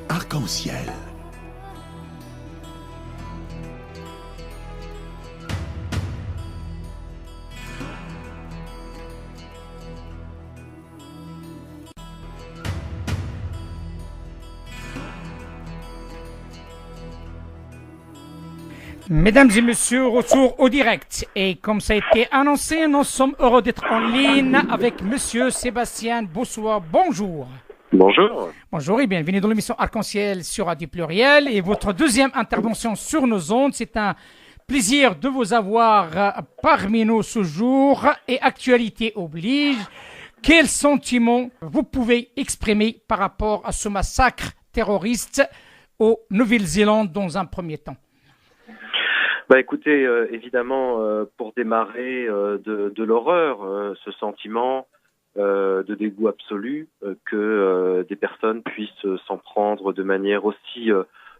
Arc-en-ciel. Mesdames et messieurs, retour au direct. Et comme ça a été annoncé, nous sommes heureux d'être en ligne avec monsieur Sébastien Boussois. Bonjour. Bonjour. Bonjour et bienvenue dans l'émission Arc-en-ciel sur Radio Pluriel. Et votre deuxième intervention sur nos ondes, c'est un plaisir de vous avoir parmi nous ce jour. Et actualité oblige, quel sentiment vous pouvez exprimer par rapport à ce massacre terroriste au Nouvelle-Zélande dans un premier temps? Écoutez, évidemment, pour démarrer de l'horreur, ce sentiment de dégoût absolu que des personnes puissent s'en prendre de manière aussi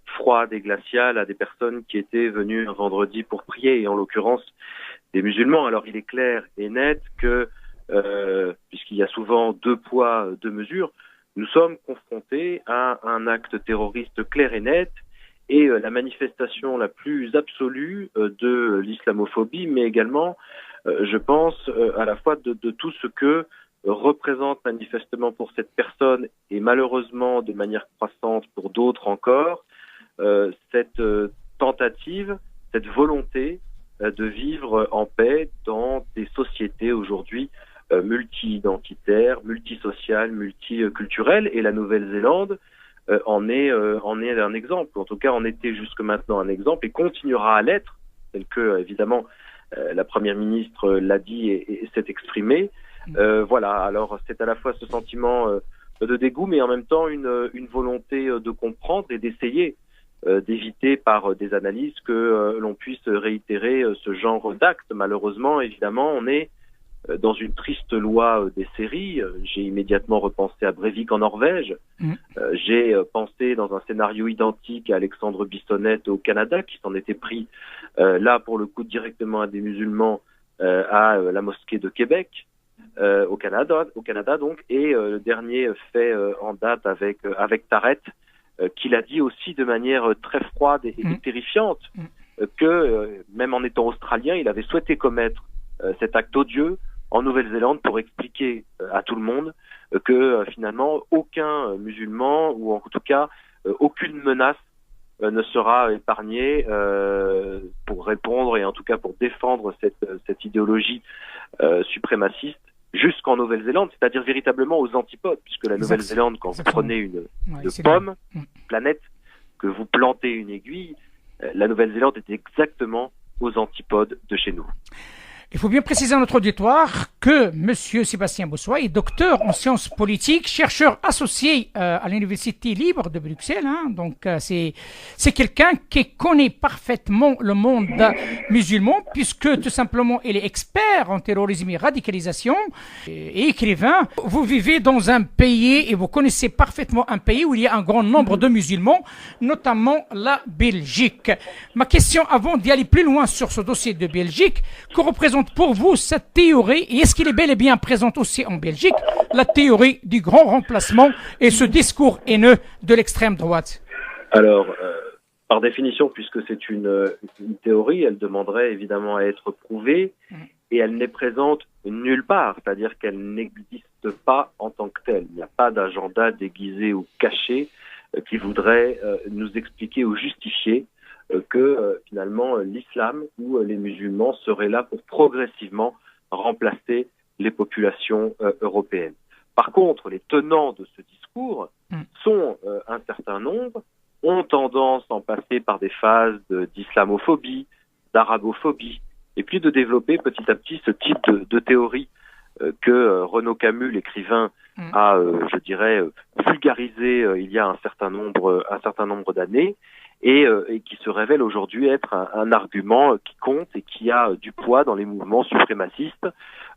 froide et glaciale à des personnes qui étaient venues un vendredi pour prier, et en l'occurrence des musulmans. Alors il est clair et net que, puisqu'il y a souvent deux poids, deux mesures, nous sommes confrontés à un acte terroriste clair et net, et la manifestation la plus absolue de l'islamophobie, mais également, je pense, à la fois de tout ce que représente manifestement pour cette personne, et malheureusement de manière croissante pour d'autres encore, cette tentative, cette volonté de vivre en paix dans des sociétés aujourd'hui multi-identitaires, multisociales, multiculturelles, et la Nouvelle-Zélande en est un exemple, en tout cas en était jusque maintenant un exemple, et continuera à l'être, tel que évidemment la première ministre l'a dit et s'est exprimée. Voilà, alors c'est à la fois ce sentiment de dégoût, mais en même temps une volonté de comprendre et d'essayer d'éviter par des analyses que l'on puisse réitérer ce genre d'actes. Malheureusement, évidemment, on est dans une triste loi des séries. J'ai immédiatement repensé à Breivik en Norvège. J'ai pensé dans un scénario identique à Alexandre Bissonnette au Canada, qui s'en était pris, là pour le coup directement à des musulmans, à la mosquée de Québec, au Canada donc. Et le dernier fait en date avec Tarek, qui l'a dit aussi de manière très froide et terrifiante, que même en étant australien, il avait souhaité commettre cet acte odieux en Nouvelle-Zélande pour expliquer à tout le monde que finalement aucun musulman, ou en tout cas aucune menace ne sera épargnée pour répondre, et en tout cas pour défendre cette idéologie suprémaciste jusqu'en Nouvelle-Zélande, c'est-à-dire véritablement aux antipodes, puisque la Nouvelle-Zélande, quand vous prenez une pomme, une planète, que vous plantez une aiguille, la Nouvelle-Zélande est exactement aux antipodes de chez nous. Il faut bien préciser à notre auditoire que M. Sébastien Boussois est docteur en sciences politiques, chercheur associé à l'Université libre de Bruxelles. Donc, c'est quelqu'un qui connaît parfaitement le monde musulman, puisque tout simplement il est expert en terrorisme et radicalisation et écrivain. Vous vivez dans un pays et vous connaissez parfaitement un pays où il y a un grand nombre de musulmans, notamment la Belgique. Ma question, avant d'y aller plus loin sur ce dossier de Belgique, que représente pour vous cette théorie, et est-ce qu'il est bel et bien présente aussi en Belgique, la théorie du grand remplacement et ce discours haineux de l'extrême droite? Alors, par définition, puisque c'est une théorie, elle demanderait évidemment à être prouvée, et elle n'est présente nulle part, c'est-à-dire qu'elle n'existe pas en tant que telle. Il n'y a pas d'agenda déguisé ou caché qui voudrait nous expliquer ou justifier que finalement l'islam ou les musulmans seraient là pour progressivement remplacer les populations européennes. Par contre, les tenants de ce discours sont un certain nombre, ont tendance à en passer par des phases d'islamophobie, d'arabophobie, et puis de développer petit à petit ce type de théorie que Renaud Camus, l'écrivain, a, je dirais, vulgarisé il y a un certain nombre d'années, et qui se révèle aujourd'hui être un argument qui compte et qui a du poids dans les mouvements suprémacistes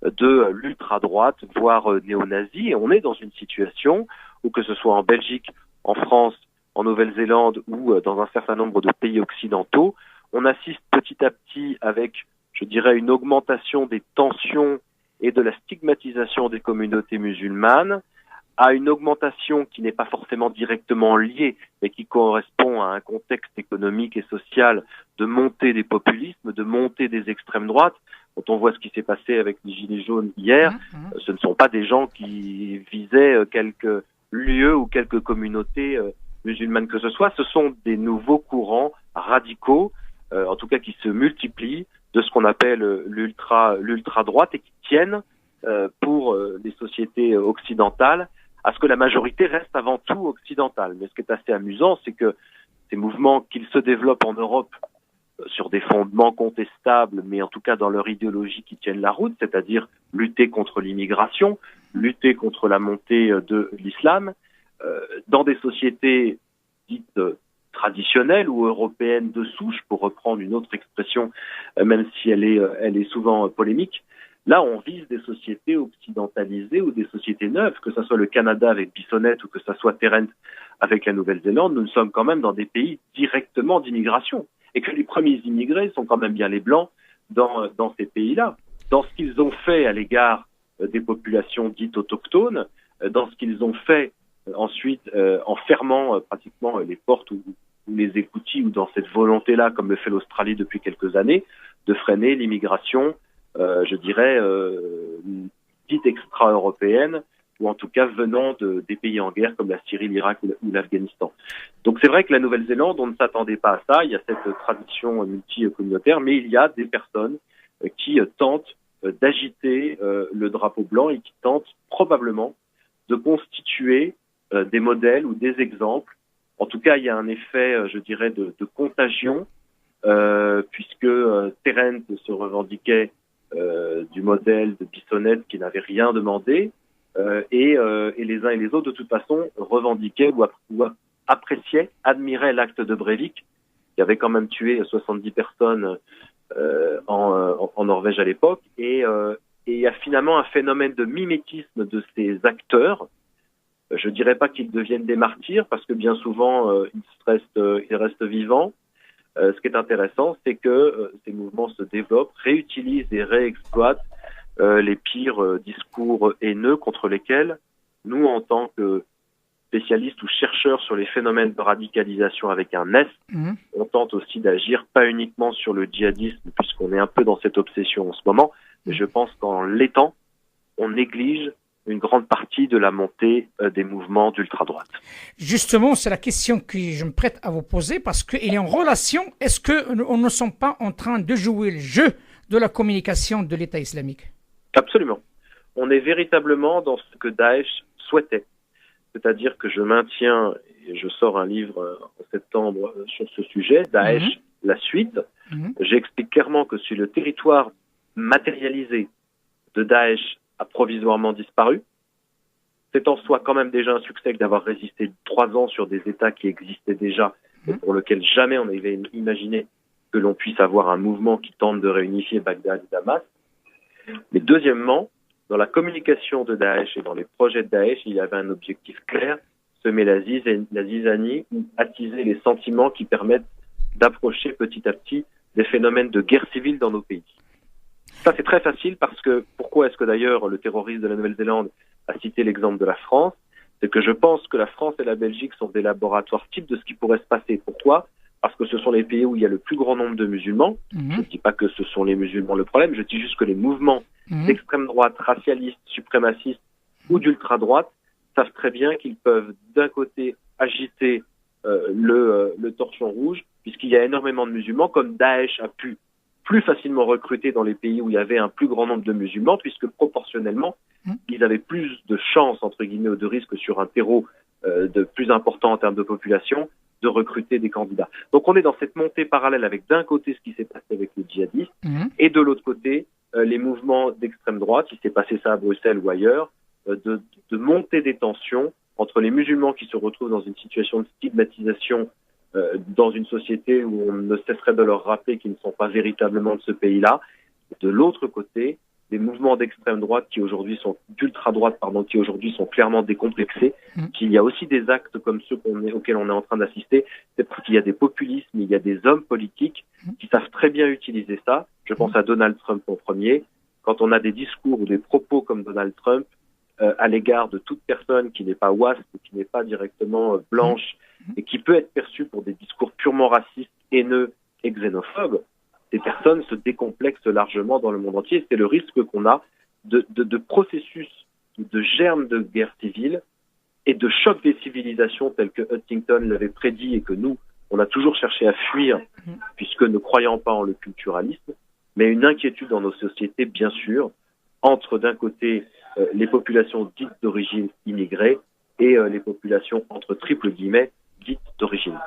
de l'ultra-droite, voire néo-nazi. Et on est dans une situation où, que ce soit en Belgique, en France, en Nouvelle-Zélande ou dans un certain nombre de pays occidentaux, on assiste petit à petit avec, je dirais, une augmentation des tensions et de la stigmatisation des communautés musulmanes, à une augmentation qui n'est pas forcément directement liée, mais qui correspond à un contexte économique et social de montée des populismes, de montée des extrêmes droites. Quand on voit ce qui s'est passé avec les Gilets jaunes hier, ce ne sont pas des gens qui visaient quelques lieux ou quelques communautés musulmanes que ce soit. Ce sont des nouveaux courants radicaux, en tout cas qui se multiplient, de ce qu'on appelle l'ultra-droite et qui tiennent pour les sociétés occidentales à ce que la majorité reste avant tout occidentale. Mais ce qui est assez amusant, c'est que ces mouvements, qu'ils se développent en Europe sur des fondements contestables, mais en tout cas dans leur idéologie qui tiennent la route, c'est-à-dire lutter contre l'immigration, lutter contre la montée de l'islam, dans des sociétés dites traditionnelles ou européennes de souche, pour reprendre une autre expression, même si elle est souvent polémique. Là, on vise des sociétés occidentalisées ou des sociétés neuves, que ce soit le Canada avec Bissonnette ou que ce soit Terence avec la Nouvelle-Zélande. Nous sommes quand même dans des pays directement d'immigration. Et que les premiers immigrés sont quand même bien les Blancs dans ces pays-là. Dans ce qu'ils ont fait à l'égard des populations dites autochtones, dans ce qu'ils ont fait ensuite en fermant pratiquement les portes ou les écoutilles, ou dans cette volonté-là, comme le fait l'Australie depuis quelques années, de freiner l'immigration je dirais, dite extra-européenne, ou en tout cas venant des pays en guerre comme la Syrie, l'Irak ou l'Afghanistan. Donc c'est vrai que la Nouvelle-Zélande, on ne s'attendait pas à ça, il y a cette tradition multicommunautaire, mais il y a des personnes qui tentent d'agiter le drapeau blanc et qui tentent probablement de constituer des modèles ou des exemples. En tout cas, il y a un effet, je dirais, de contagion, puisque Terence se revendiquait du modèle de Bissonnette qui n'avait rien demandé, et les uns et les autres, de toute façon, revendiquaient ou appréciaient, admiraient l'acte de Breivik, qui avait quand même tué 70 personnes en Norvège à l'époque, et il y a finalement un phénomène de mimétisme de ces acteurs. Je dirais pas qu'ils deviennent des martyrs, parce que bien souvent, ils restent vivants. Ce qui est intéressant, c'est que ces mouvements se développent, réutilisent et réexploitent les pires discours haineux contre lesquels nous, en tant que spécialistes ou chercheurs sur les phénomènes de radicalisation avec un S, on tente aussi d'agir pas uniquement sur le djihadisme, puisqu'on est un peu dans cette obsession en ce moment, mais je pense qu'en l'étant, on néglige une grande partie de la montée des mouvements d'ultra-droite. Justement, c'est la question que je me prête à vous poser, parce qu'il est en relation. Est-ce qu'on ne sont pas en train de jouer le jeu de la communication de l'État islamique? Absolument. On est véritablement dans ce que Daesh souhaitait. C'est-à-dire que je maintiens, et je sors un livre en septembre sur ce sujet, Daesh, la suite. J'explique clairement que si le territoire matérialisé de Daesh a provisoirement disparu, c'est en soi quand même déjà un succès que d'avoir résisté 3 ans sur des États qui existaient déjà et pour lesquels jamais on avait imaginé que l'on puisse avoir un mouvement qui tente de réunifier Bagdad et Damas. Mais deuxièmement, dans la communication de Daesh et dans les projets de Daesh, il y avait un objectif clair, semer la zizanie ou attiser les sentiments qui permettent d'approcher petit à petit des phénomènes de guerre civile dans nos pays. Ça, c'est très facile parce que, pourquoi est-ce que d'ailleurs le terroriste de la Nouvelle-Zélande a cité l'exemple de la France? C'est que je pense que la France et la Belgique sont des laboratoires types de ce qui pourrait se passer. Pourquoi? Parce que ce sont les pays où il y a le plus grand nombre de musulmans. Je ne dis pas que ce sont les musulmans le problème, je dis juste que les mouvements d'extrême droite, racialistes, suprémacistes ou d'ultra-droite savent très bien qu'ils peuvent d'un côté agiter le torchon rouge, puisqu'il y a énormément de musulmans, comme Daesh a pu plus facilement recruter dans les pays où il y avait un plus grand nombre de musulmans, puisque proportionnellement, ils avaient plus de chances, entre guillemets, ou de risques sur un terreau de plus important en termes de population, de recruter des candidats. Donc on est dans cette montée parallèle avec d'un côté ce qui s'est passé avec les djihadistes, et de l'autre côté les mouvements d'extrême droite, si c'est passé ça à Bruxelles ou ailleurs, de montée des tensions entre les musulmans qui se retrouvent dans une situation de stigmatisation dans une société où on ne cesserait de leur rappeler qu'ils ne sont pas véritablement de ce pays-là. De l'autre côté, des mouvements d'extrême droite qui aujourd'hui sont d'ultra-droite, qui aujourd'hui sont clairement décomplexés, qu'il y a aussi des actes comme ceux auxquels on est en train d'assister, c'est parce qu'il y a des populismes, il y a des hommes politiques qui savent très bien utiliser ça. Je pense à Donald Trump en premier. Quand on a des discours ou des propos comme Donald Trump, à l'égard de toute personne qui n'est pas WASP, qui n'est pas directement blanche, et qui peut être perçue pour des discours purement racistes, haineux et xénophobes, ces personnes se décomplexent largement dans le monde entier. C'est le risque qu'on a de processus, de germes de guerre civile et de choc des civilisations tels que Huntington l'avait prédit et que nous, on a toujours cherché à fuir, puisque ne croyant pas en le culturalisme, mais une inquiétude dans nos sociétés, bien sûr, entre d'un côté les populations dites d'origine immigrée et les populations entre triple guillemets dites d'origine.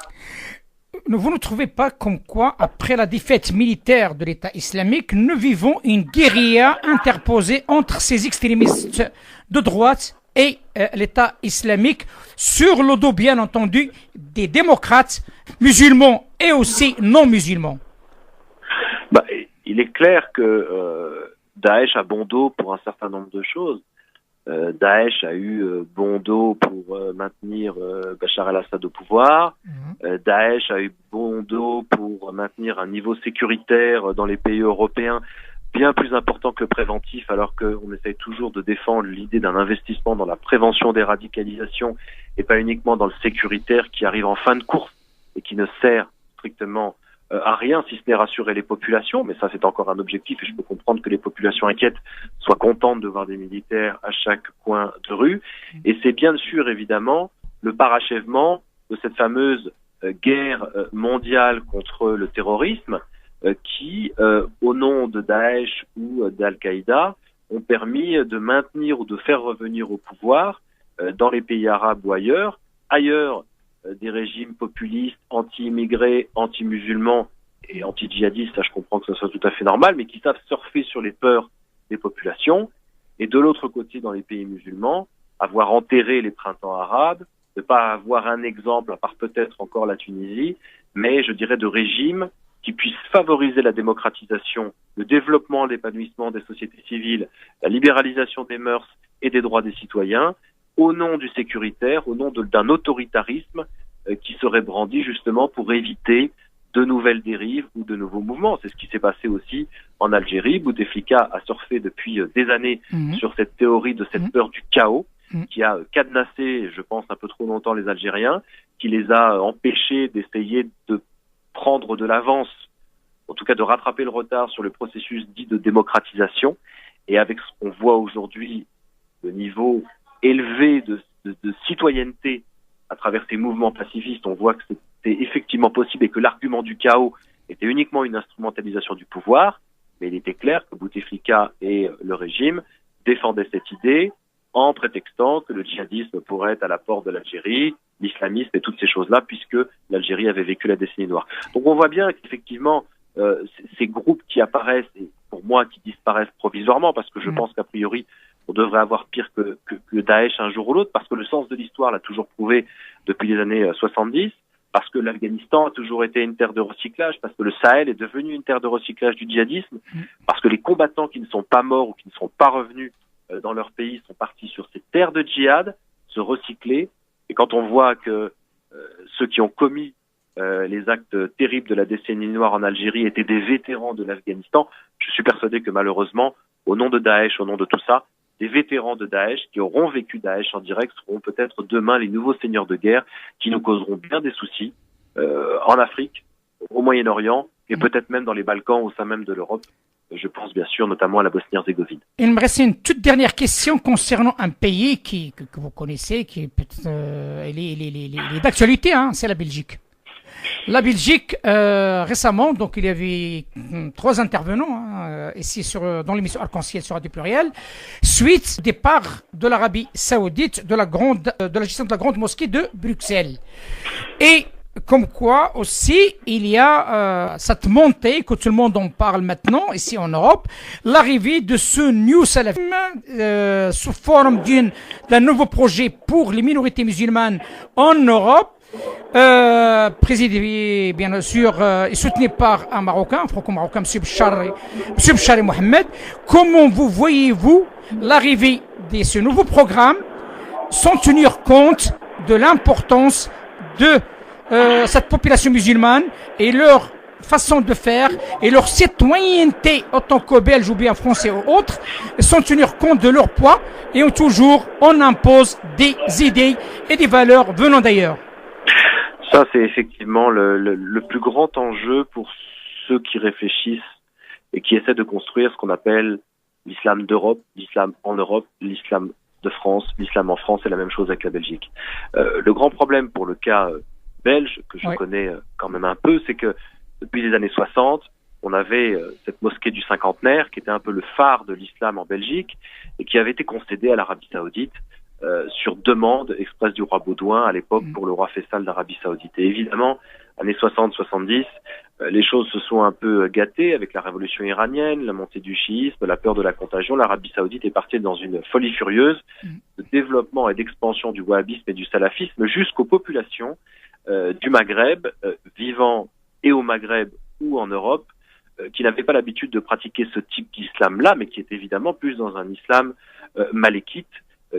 Vous ne trouvez pas comme quoi, après la défaite militaire de l'État islamique, nous vivons une guérilla interposée entre ces extrémistes de droite et l'État islamique, sur le dos, bien entendu, des démocrates musulmans et aussi non musulmans? Il est clair que Daesh a bon dos pour un certain nombre de choses. Daesh a eu bon dos pour maintenir Bachar el-Assad au pouvoir. Daesh a eu bon dos pour maintenir un niveau sécuritaire dans les pays européens bien plus important que le préventif, alors qu'on essaye toujours de défendre l'idée d'un investissement dans la prévention des radicalisations et pas uniquement dans le sécuritaire qui arrive en fin de course et qui ne sert strictement à rien, si ce n'est rassurer les populations, mais ça c'est encore un objectif et je peux comprendre que les populations inquiètes soient contentes de voir des militaires à chaque coin de rue. Et c'est bien sûr évidemment le parachèvement de cette fameuse guerre mondiale contre le terrorisme qui, au nom de Daesh ou d'Al-Qaïda, ont permis de maintenir ou de faire revenir au pouvoir dans les pays arabes ou ailleurs des régimes populistes, anti-immigrés, anti-musulmans et anti-djihadistes, ça je comprends que ce soit tout à fait normal, mais qui savent surfer sur les peurs des populations. Et de l'autre côté, dans les pays musulmans, avoir enterré les printemps arabes, ne pas avoir un exemple, à part peut-être encore la Tunisie, mais je dirais de régimes qui puissent favoriser la démocratisation, le développement, l'épanouissement des sociétés civiles, la libéralisation des mœurs et des droits des citoyens, au nom du sécuritaire, au nom d'un autoritarisme qui serait brandi justement pour éviter de nouvelles dérives ou de nouveaux mouvements. C'est ce qui s'est passé aussi en Algérie. Bouteflika a surfé depuis des années sur cette théorie de cette peur du chaos qui a cadenassé, je pense, un peu trop longtemps les Algériens, qui les a empêchés d'essayer de prendre de l'avance, en tout cas de rattraper le retard sur le processus dit de démocratisation. Et avec ce qu'on voit aujourd'hui, le niveau élevé de citoyenneté à travers ces mouvements pacifistes, on voit que c'était effectivement possible et que l'argument du chaos était uniquement une instrumentalisation du pouvoir, mais il était clair que Bouteflika et le régime défendaient cette idée en prétextant que le djihadisme pourrait être à la porte de l'Algérie, l'islamisme et toutes ces choses-là, puisque l'Algérie avait vécu la décennie noire. Donc on voit bien qu'effectivement, ces groupes qui apparaissent, et pour moi qui disparaissent provisoirement, parce que je pense qu'a priori, on devrait avoir pire que Daesh un jour ou l'autre, parce que le sens de l'histoire l'a toujours prouvé depuis les années 70, parce que l'Afghanistan a toujours été une terre de recyclage, parce que le Sahel est devenu une terre de recyclage du djihadisme, parce que les combattants qui ne sont pas morts ou qui ne sont pas revenus dans leur pays sont partis sur ces terres de djihad, se recycler. Et quand on voit que ceux qui ont commis les actes terribles de la décennie noire en Algérie étaient des vétérans de l'Afghanistan, je suis persuadé que malheureusement, au nom de Daesh, au nom de tout ça, des vétérans de Daesh qui auront vécu Daesh en direct seront peut-être demain les nouveaux seigneurs de guerre qui nous causeront bien des soucis en Afrique, au Moyen-Orient et peut-être même dans les Balkans au sein même de l'Europe. Je pense bien sûr notamment à la Bosnie-Herzégovine. Il me reste une toute dernière question concernant un pays que vous connaissez, qui est d'actualité, c'est la Belgique. La Belgique, récemment, donc il y avait 3 intervenants ici dans l'émission Arc-en-Ciel sur Radio Pluriel, suite au départ de l'Arabie Saoudite de la gestion de la grande mosquée de Bruxelles. Et comme quoi aussi, il y a cette montée, que tout le monde en parle maintenant, ici en Europe, l'arrivée de ce New Salafisme sous forme d'un nouveau projet pour les minorités musulmanes en Europe, présidé bien sûr et soutenu par un Marocain, un franco-marocain, M. Bchari Mohamed. Comment voyez-vous l'arrivée de ce nouveau programme sans tenir compte de l'importance de cette population musulmane et leur façon de faire et leur citoyenneté autant que belges ou bien français ou autres sans tenir compte de leur poids et on impose des idées et des valeurs venant d'ailleurs. Ça, c'est effectivement le plus grand enjeu pour ceux qui réfléchissent et qui essaient de construire ce qu'on appelle l'islam d'Europe, l'islam en Europe, l'islam de France, l'islam en France, c'est la même chose avec la Belgique. Le grand problème pour le cas belge, que je connais quand même un peu, c'est que depuis les années 60, on avait cette mosquée du cinquantenaire qui était un peu le phare de l'islam en Belgique et qui avait été concédée à l'Arabie Saoudite sur demande expresse du roi Baudouin à l'époque pour le roi Faisal d'Arabie Saoudite. Et évidemment, années 60-70, les choses se sont un peu gâtées avec la révolution iranienne, la montée du chiisme, la peur de la contagion. L'Arabie Saoudite est partie dans une folie furieuse de développement et d'expansion du wahhabisme et du salafisme jusqu'aux populations du Maghreb, vivant et au Maghreb ou en Europe, qui n'avaient pas l'habitude de pratiquer ce type d'islam-là, mais qui est évidemment plus dans un islam malékite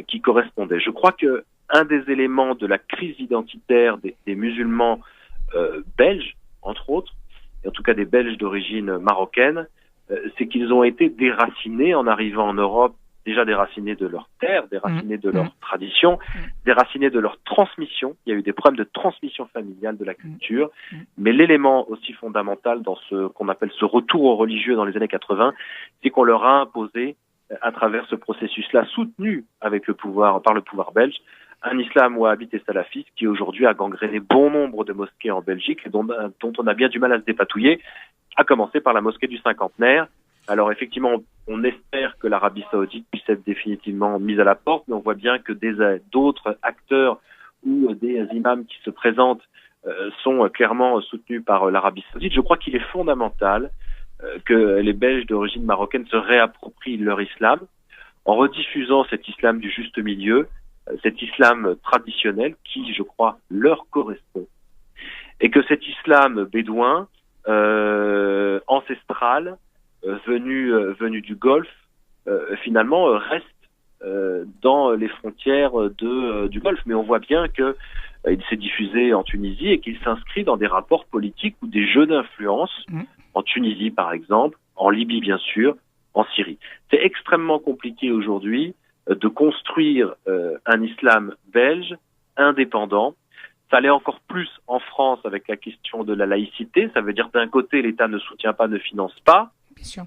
qui correspondait. Je crois que un des éléments de la crise identitaire des musulmans belges, entre autres, et en tout cas des Belges d'origine marocaine, c'est qu'ils ont été déracinés en arrivant en Europe, déjà déracinés de leur terre, déracinés de leur tradition, déracinés de leur transmission. Il y a eu des problèmes de transmission familiale de la culture, mais l'élément aussi fondamental dans ce qu'on appelle ce retour aux religieux dans les années 80, c'est qu'on leur a imposé, à travers ce processus-là, soutenu avec par le pouvoir belge, un islam wahhabite et salafiste qui aujourd'hui a gangréné bon nombre de mosquées en Belgique et dont on a bien du mal à se dépatouiller, à commencer par la mosquée du cinquantenaire. Alors effectivement, on espère que l'Arabie Saoudite puisse être définitivement mise à la porte, mais on voit bien que d'autres acteurs ou des imams qui se présentent sont clairement soutenus par l'Arabie Saoudite. Je crois qu'il est fondamental que les Belges d'origine marocaine se réapproprient leur islam en rediffusant cet islam du juste milieu, cet islam traditionnel qui, je crois, leur correspond. Et que cet islam bédouin, ancestral, venu du Golfe, finalement reste dans les frontières du Golfe. Mais on voit bien que il s'est diffusé en Tunisie et qu'il s'inscrit dans des rapports politiques ou des jeux d'influence, en Tunisie par exemple, en Libye bien sûr, en Syrie. C'est extrêmement compliqué aujourd'hui de construire un islam belge indépendant. Ça l'est encore plus en France avec la question de la laïcité. Ça veut dire d'un côté, l'État ne soutient pas, ne finance pas,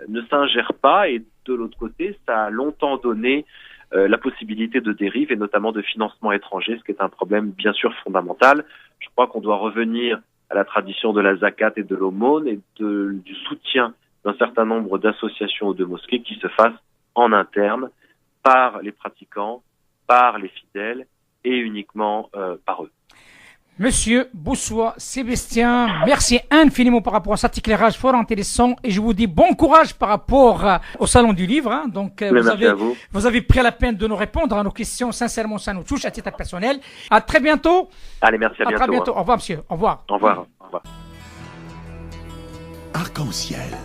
ne s'ingère pas, et de l'autre côté, ça a longtemps donné la possibilité de dérive et notamment de financement étranger, ce qui est un problème bien sûr fondamental. Je crois qu'on doit revenir à la tradition de la zakat et de l'aumône et du soutien d'un certain nombre d'associations ou de mosquées qui se fassent en interne par les pratiquants, par les fidèles et uniquement par eux. Monsieur Boussois-Sébastien, merci infiniment par rapport à cet éclairage fort intéressant et je vous dis bon courage par rapport au Salon du Livre. Hein. Donc, vous avez pris la peine de nous répondre à nos questions. Sincèrement, ça nous touche à titre personnel. À très bientôt. Allez, merci, à bientôt. Très bientôt. Au revoir, monsieur. Au revoir. Au revoir. Au revoir. Arc-en-ciel.